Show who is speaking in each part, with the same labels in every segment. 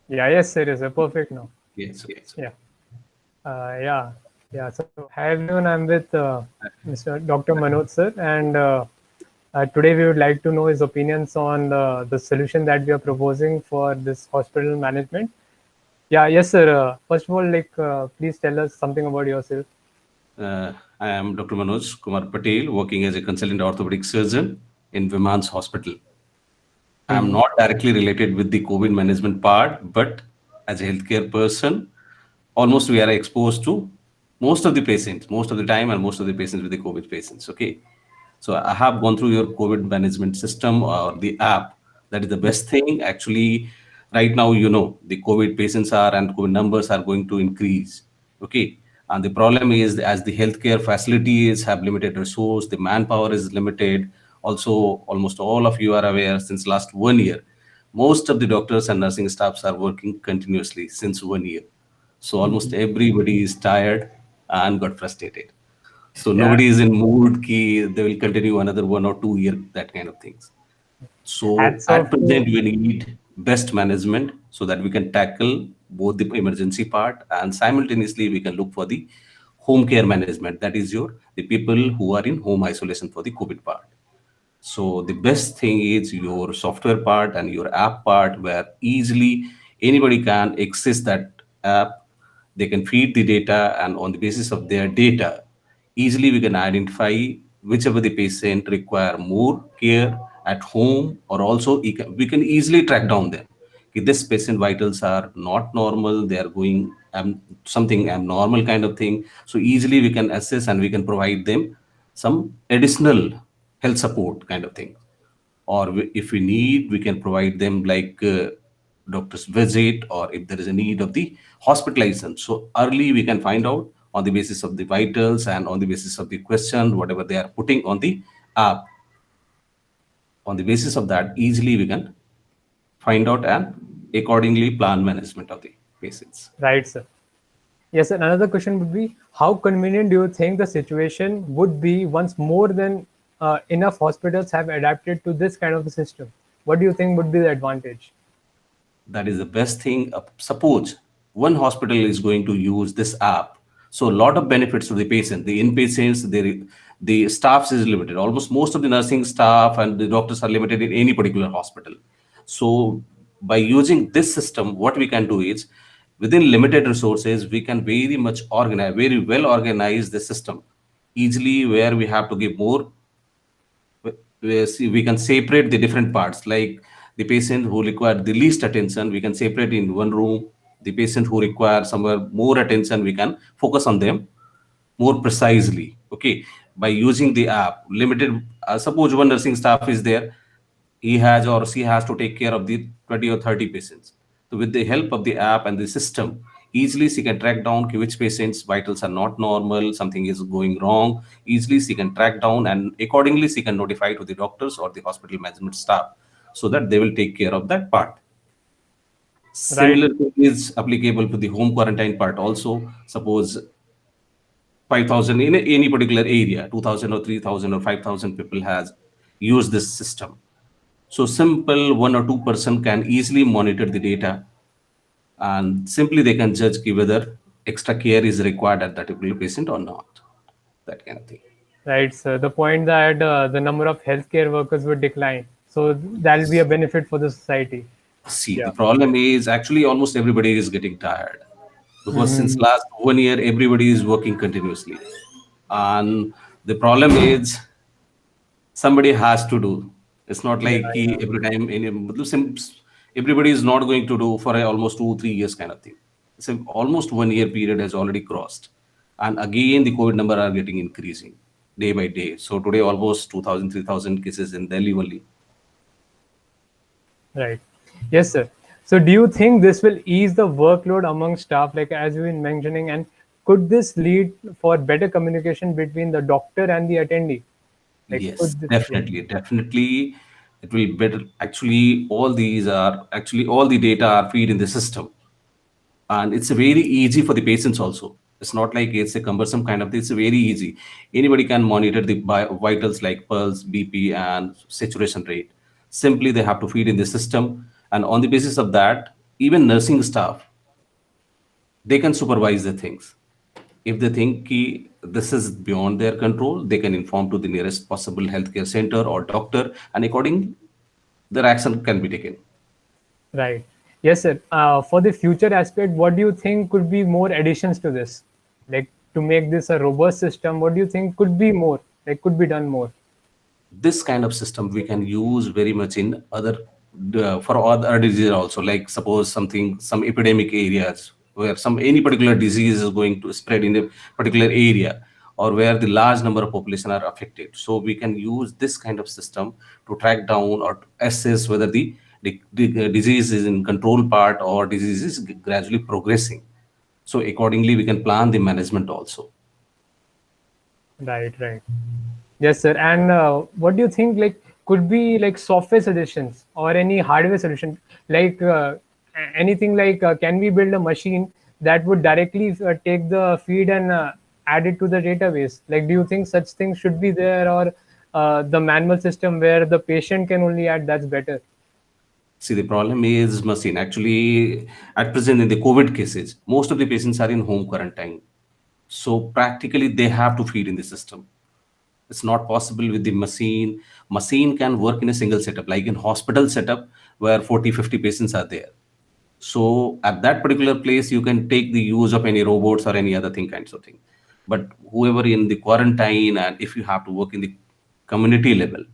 Speaker 1: Yeah, yes, sir. Is perfect now.
Speaker 2: Yes, okay.
Speaker 1: Yeah. Yeah. Yeah. So, hi everyone. I'm with Mr. Dr. Manoj sir, and today we would like to know his opinions on the solution that we are proposing for this hospital management. Yeah. Yes, sir. First of all, please tell us something about yourself.
Speaker 2: I am Dr. Manoj Kumar Patel, working as a consultant orthopedic surgeon in Viman's Hospital. I am
Speaker 1: Hmm.
Speaker 2: not directly related with the COVID management part, but as a healthcare person, almost we are exposed to most of the patients, most of the time, and most of the patients with the COVID patients. Okay. So I have gone through your COVID management system or the app. That is the best thing. Actually, right now, the COVID patients are and COVID numbers are going to increase. Okay. And the problem is as the healthcare facilities have limited resource, the manpower is limited. Also, almost all of you are aware since last 1 year, most of the doctors and nursing staffs are working continuously since 1 year. So almost everybody is tired and got frustrated. So
Speaker 1: Yeah.
Speaker 2: nobody is in mood ki they will continue another 1 or 2 year, that kind of things. So
Speaker 1: Hats
Speaker 2: at
Speaker 1: off
Speaker 2: present
Speaker 1: to.
Speaker 2: we need best management so that we can tackle both the emergency part and simultaneously we can look for the home care management. That is the people who are in home isolation for the COVID part. So the best thing is your software part and your app part, where easily anybody can access that app. They can feed the data, and on the basis of their data, easily we can identify whichever the patient require more care at home, or also we can easily track down them. If this patient vitals are not normal, they are going something abnormal kind of thing. So easily we can assess and we can provide them some additional health support kind of thing. Or if we need, we can provide them like doctor's visit, or if there is a need of the hospitalization. So early we can find out on the basis of the vitals and on the basis of the question, whatever they are putting on the app. On the basis of that, easily we can find out and accordingly plan management of the patients.
Speaker 1: Right, sir. Yes, and another question would be how convenient do you think the situation would be once more than enough hospitals have adapted to this kind of a system? What do you think would be the advantage?
Speaker 2: That is the best thing. Suppose one hospital is going to use this app, so a lot of benefits to the patient, the inpatients, the staffs is limited. Almost most of the nursing staff and the doctors are limited in any particular hospital. So by using this system, what we can do is within limited resources, we can very much organize, very well organize the system easily, where we have to give more, we can separate the different parts, like the patient who require the least attention we can separate in one room. The patient who require somewhere more attention, we can focus on them more precisely. Okay. By using the app limited, suppose one nursing staff is there, he has or she has to take care of the 20 or 30 patients. So with the help of the app and the system, easily she can track down which patients vitals are not normal, something is going wrong. Easily she can track down and accordingly she can notify to the doctors or the hospital management staff so that they will take care of that part.
Speaker 1: Right.
Speaker 2: Similar thing is applicable to the home quarantine part also. Suppose 5,000 in any particular area, 2,000 or 3,000 or 5,000 people has used this system. So simple 1 or 2 person can easily monitor the data, and simply they can judge whether extra care is required at that particular patient or not. That kind of thing.
Speaker 1: Right, sir. The point that the number of healthcare workers would decline. So that'll be a benefit for the society.
Speaker 2: See, the
Speaker 1: Yeah.
Speaker 2: problem is actually almost everybody is getting tired because since
Speaker 1: Mhm.
Speaker 2: last 1 year everybody is working continuously, and the problem is somebody has to do. It's not
Speaker 1: Yeah,
Speaker 2: like
Speaker 1: yeah.
Speaker 2: every time everybody is not going to do for almost 2 3 years kind of thing. So almost 1 year period has already crossed, and again the COVID number are getting increasing day by day. So today almost 2,000 3,000 cases in Delhi only.
Speaker 1: Right. Yes, sir. So do you think this will ease the workload among staff, like as you've been mentioning, and could this lead for better communication between the doctor and the attendee? Like,
Speaker 2: Yes,
Speaker 1: could this, yeah.
Speaker 2: definitely, definitely. It will better. Actually, all the data are feed in the system, and it's very easy for the patients also. It's not like it's a cumbersome kind of thing. It's very easy. Anybody can monitor the vitals like pulse, BP, and saturation rate. Simply, they have to feed in the system, and on the basis of that, even nursing staff, they can supervise the things. If they think this is beyond their control, they can inform to the nearest possible healthcare center or doctor, and accordingly, their action can be taken.
Speaker 1: Right. Yes, sir. For the future aspect, what do you think could be more additions to this? Like to make this a robust system, what do you think could be more? Like could be done more?
Speaker 2: This kind of system we can use very much in other for other diseases also, like suppose some epidemic areas where some any particular disease is going to spread in a particular area, or where the large number of population are affected. So we can use this kind of system to track down or to assess whether the disease is in control part or disease is gradually progressing. So accordingly we can plan the management also.
Speaker 1: Right, right. Yes, sir. And what do you think like could be like software suggestions or any hardware solution? Like anything like can we build a machine that would directly take the feed and add it to the database? Like, do you think such things should be there, or the manual system where the patient can only add? That's better.
Speaker 2: See, the problem is machine. Actually, at present in the COVID cases, most of the patients are in home quarantine. So practically they have to feed in the system. It's not possible with the machine. Machine can work in a single setup, like in hospital setup where 40, 50 patients are there. So at that particular place, you can take the use of any robots or any other thing kinds of thing. But whoever in the quarantine, and if you have to work in the community level,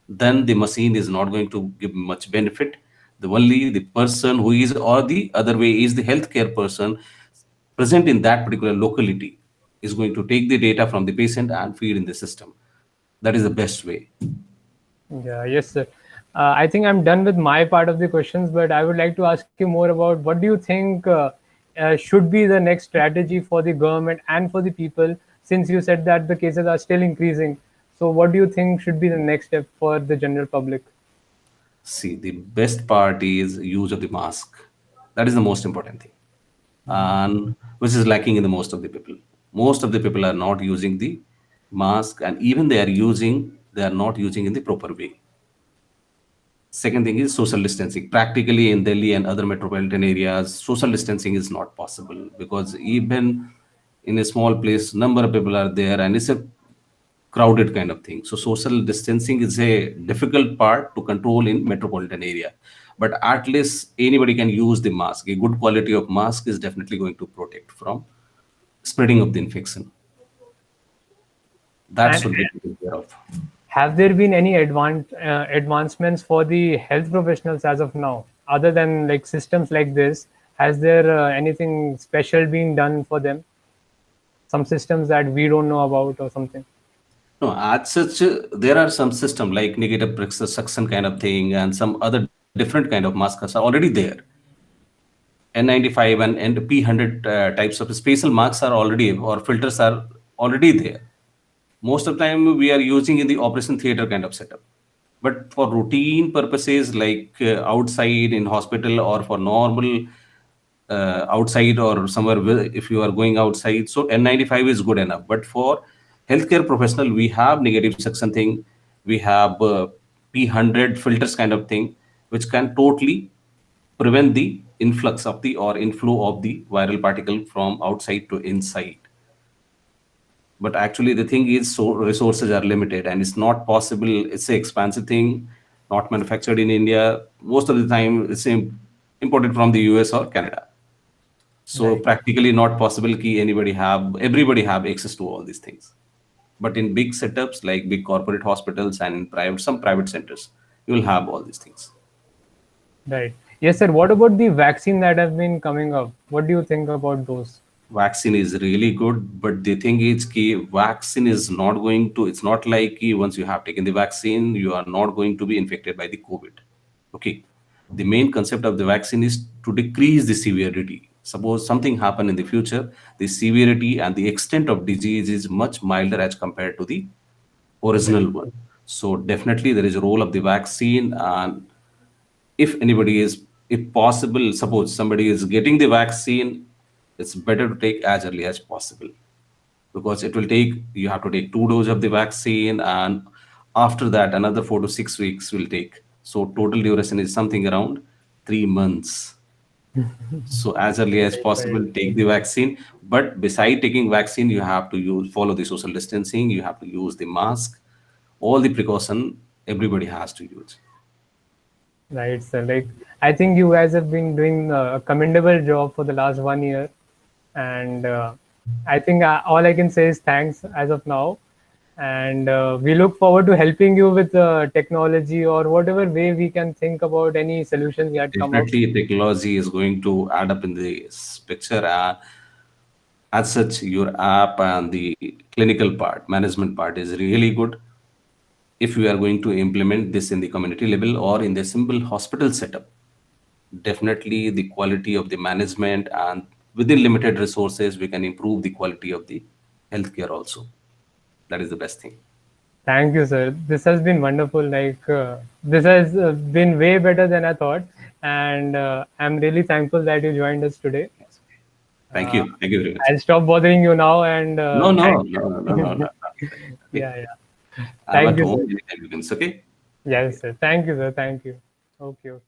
Speaker 2: then the machine is not going to give much benefit. The only the person who is, or the other way is the healthcare person present in that particular locality is going to take the data from the patient and feed in the system. That is the best way.
Speaker 1: Yeah, yes, sir. I think I'm done with my part of the questions, but I would like to ask you more about what do you think should be the next strategy for the government and for the people, since you said that the cases are still increasing. So, what do you think should be the next step for the general public?
Speaker 2: See, the best part is use of the mask. That is the most important thing, and which is lacking in the most of the people. Most of the people are not using the mask, and even they are using, they are not using in the proper way. Second thing is social distancing. Practically in Delhi and other metropolitan areas, social distancing is not possible because even in a small place, number of people are there and it's a crowded kind of thing. So social distancing is a difficult part to control in metropolitan area. But at least anybody can use the mask. A good quality of mask is definitely going to protect from spreading of the infection. That
Speaker 1: And
Speaker 2: should be taken care of.
Speaker 1: have there been any advancements for the health professionals as of now, other than like systems like this? Has there anything special being done for them? Some systems that we don't know about or something?
Speaker 2: No, as such, there are some system like negative pressure suction kind of thing and some other different kind of masks are already there. N95 and P100 types of spatial marks are already, or filters are already there. Most of the time we are using in the operation theater kind of setup. But for routine purposes like outside in hospital or for normal outside or somewhere if you are going outside, so N95 is good enough. But for healthcare professional, we have negative suction thing, we have P100 filters kind of thing, which can totally prevent the influx of the or inflow of the viral particle from outside to inside. But actually the thing is, so resources are limited and it's not possible. It's an expensive thing, not manufactured in India. Most of the time it's imported from the US or Canada. So
Speaker 1: Right.
Speaker 2: practically not possible ki everybody have access to all these things. But in big setups like big corporate hospitals and in some private centers, you will have all these things.
Speaker 1: Right. Yes, sir. What about the vaccine that have been coming up? What do you think about those?
Speaker 2: Vaccine is really good, but the thing is ki vaccine is not going to, it's not like ki once you have taken the vaccine you are not going to be infected by the COVID. Okay, the main concept of the vaccine is to decrease the severity. Suppose something happen in the future, the severity and the extent of disease is much milder as compared to the original one. So definitely there is a role of the vaccine. And if anybody is, if possible, suppose somebody is getting the vaccine, it's better to take as early as possible, because it will take, you have to take 2 doses of the vaccine, and after that another 4 to 6 weeks will take. So total duration is something around 3 months. So as early as
Speaker 1: Right,
Speaker 2: possible,
Speaker 1: right.
Speaker 2: take the vaccine. But beside taking vaccine, you have to follow the social distancing. You have to use the mask. All the precaution everybody has to use.
Speaker 1: Right, sir. Like, I think you guys have been doing a commendable job for the last 1 year, and I think all I can say is thanks as of now. And we look forward to helping you with technology or whatever way we can think about any solutions that come up.
Speaker 2: Definitely, technology is going to add up in this picture. As such, your app and the clinical part, management part is really good. If we are going to implement this in the community level or in the simple hospital setup, definitely the quality of the management and within limited resources, we can improve the quality of the healthcare also. That is the best thing.
Speaker 1: Thank you, sir. This has been wonderful. Like, this has been way better than I thought, and I'm really thankful that you joined us today.
Speaker 2: Yes. Thank
Speaker 1: Uh,
Speaker 2: you. Thank you very much.
Speaker 1: I'll stop bothering you now, and
Speaker 2: No, no,
Speaker 1: thank
Speaker 2: no, no, no, no,
Speaker 1: you.
Speaker 2: no. Okay.
Speaker 1: Yeah, yeah.
Speaker 2: I'm
Speaker 1: Thank
Speaker 2: at
Speaker 1: you,
Speaker 2: home.
Speaker 1: sir.
Speaker 2: Anytime you can. Okay.
Speaker 1: Yes, sir. Thank you, sir. Thank you. Okay, okay.